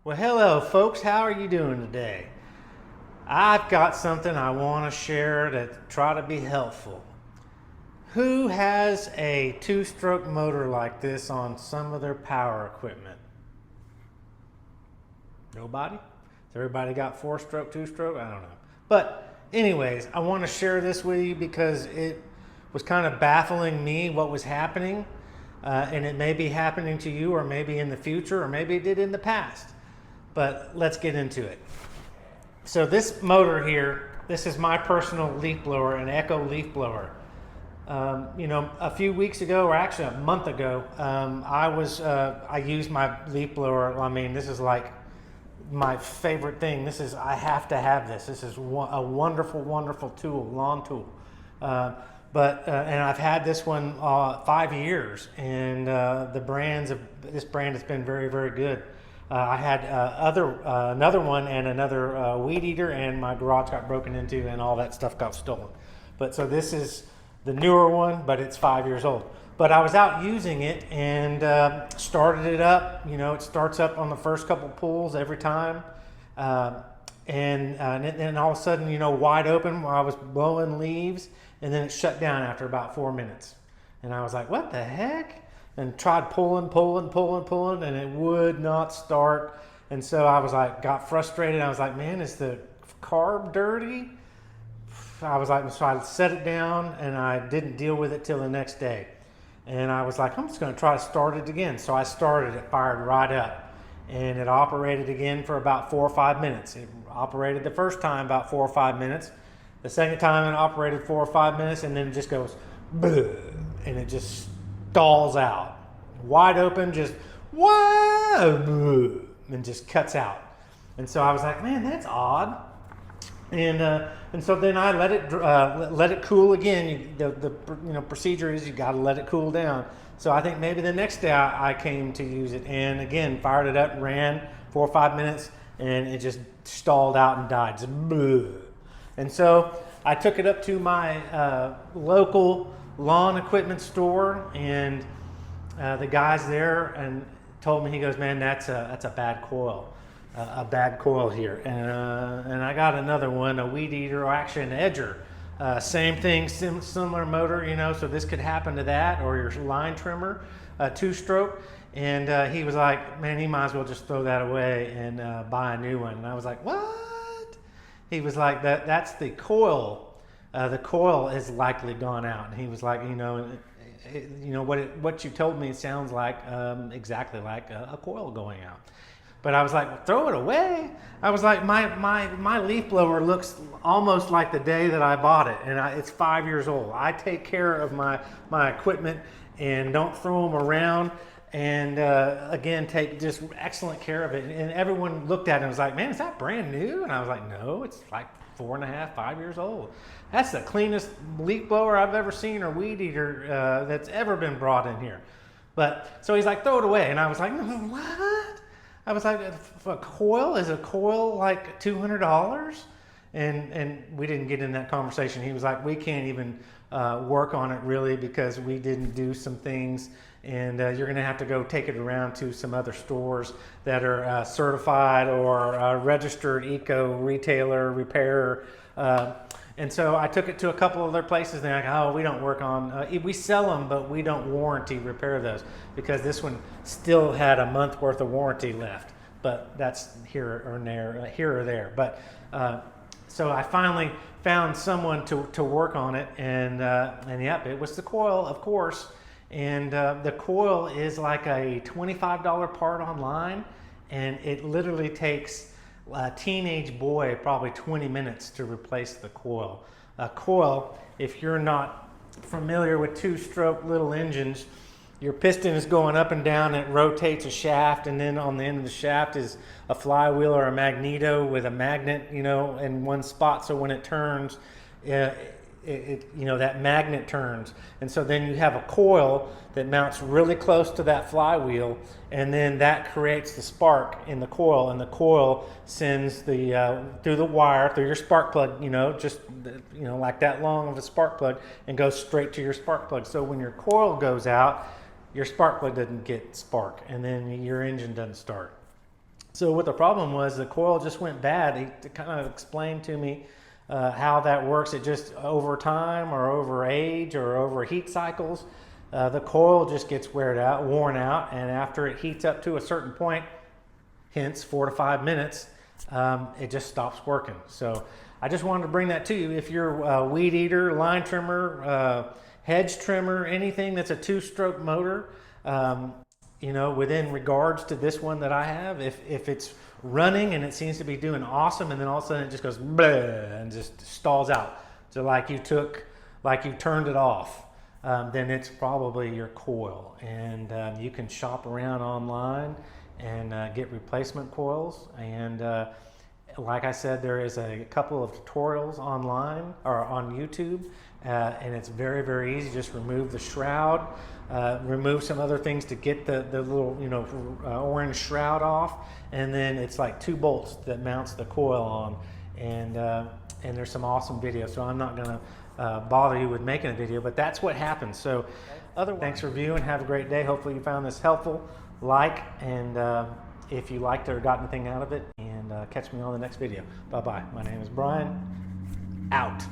Well, hello, folks. How are you doing today? I've got something I want to share to try to be helpful. Who has a two-stroke motor like this on some of their power equipment? Nobody? Has everybody got four-stroke, two-stroke? I don't know. But anyways, I want to share this with you because it was kind of baffling me what was happening. And it may be happening to you, or maybe in the future, or maybe it did in the past. But let's get into it. So this motor here, this is my personal leaf blower, an Echo leaf blower. A few weeks ago, or actually a month ago, I used my leaf blower. I mean, this is like my favorite thing. I have to have this. This is a wonderful, wonderful tool, lawn tool. And I've had this one 5 years, and this brand has been very, very good. I had another one and another weed eater, and my garage got broken into, and all that stuff got stolen. But so this is the newer one, but it's 5 years old. But I was out using it and started it up. You know, it starts up on the first couple pulls every time. And then all of a sudden, wide open while I was blowing leaves, and then it shut down after about 4 minutes. And I was like, what the heck? And tried pulling, and it would not start. And so I was like, got frustrated. I was like, man, is the carb dirty? I was like, so I set it down, and I didn't deal with it till the next day. And I was like, I'm just going to try to start it again. So I started it, fired right up, and it operated again for about 4 or 5 minutes. It operated the first time about 4 or 5 minutes. The second time it operated 4 or 5 minutes, and then it just goes, bleh, and it just stalls out. Wide open, just, whoa, and just cuts out. And so I was like, man, that's odd. And so then I let it cool again. The procedure is you got to let it cool down. So I think maybe the next day I came to use it, and again fired it up, ran 4 or 5 minutes, and it just stalled out and died. Just bleh. And so I took it up to my local lawn equipment store, and the guys there and told me, he goes, man, that's a bad coil. A bad coil here, and I got another one, a weed eater, or actually an edger, same thing, similar motor, so this could happen to that, or your line trimmer, two-stroke. And he was like, man, he might as well just throw that away and buy a new one. And I was like, what? He was like, that's the coil. The coil is likely gone out. And he was like, what you told me sounds like exactly like a coil going out. But I was like, well, throw it away. I was like, my leaf blower looks almost like the day that I bought it, and it's 5 years old. I take care of my equipment and don't throw them around, and again, take just excellent care of it. And everyone looked at it and was like, man, is that brand new? And I was like, no, it's like 4.5, 5 years old. That's the cleanest leaf blower I've ever seen, or weed eater that's ever been brought in here. But so he's like, throw it away. And I was like, what? I was like, is a coil like $200? And we didn't get in that conversation. He was like, we can't even work on it really because we didn't do some things, and you're going to have to go take it around to some other stores that are certified or registered eco retailer, repairer. And so I took it to a couple other places, and they're like, oh, we don't work on, we sell them, but we don't warranty repair those, because this one still had a month worth of warranty left. But that's here or there. But so I finally found someone to work on it, and yep, it was the coil, of course. And the coil is like a $25 part online, and it literally takes a teenage boy probably 20 minutes to replace the coil. A coil, if you're not familiar with two-stroke little engines, your piston is going up and down, and it rotates a shaft, and then on the end of the shaft is a flywheel or a magneto with a magnet, in one spot, so when it turns, that magnet turns. And so then you have a coil that mounts really close to that flywheel, and then that creates the spark in the coil, and the coil sends the through the wire, through your spark plug, like that long of a spark plug, and goes straight to your spark plug. So when your coil goes out, your spark plug doesn't get spark, and then your engine doesn't start. So what the problem was, the coil just went bad. He kind of explained to me how that works. It just over time or over age or over heat cycles, the coil just gets worn out, and after it heats up to a certain point, hence 4 to 5 minutes, it just stops working. So I just wanted to bring that to you. If you're a weed eater, line trimmer, hedge trimmer, anything that's a 2-stroke motor, you know, within regards to this one that I have, if it's running and it seems to be doing awesome, and then all of a sudden it just goes bleh and just stalls out, so like you turned it off, then it's probably your coil. And you can shop around online and get replacement coils. And like I said, there is a couple of tutorials online or on YouTube, and it's very, very easy. Just remove the shroud, remove some other things to get the little, you know, orange shroud off, and then it's like 2 bolts that mounts the coil on. And there's some awesome videos. So I'm not gonna bother you with making a video, but that's what happens. So thanks for viewing. Have a great day. Hopefully you found this helpful. Like, and if you liked it or got anything out of it, and catch me on the next video. Bye-bye. My name is Brian. Out.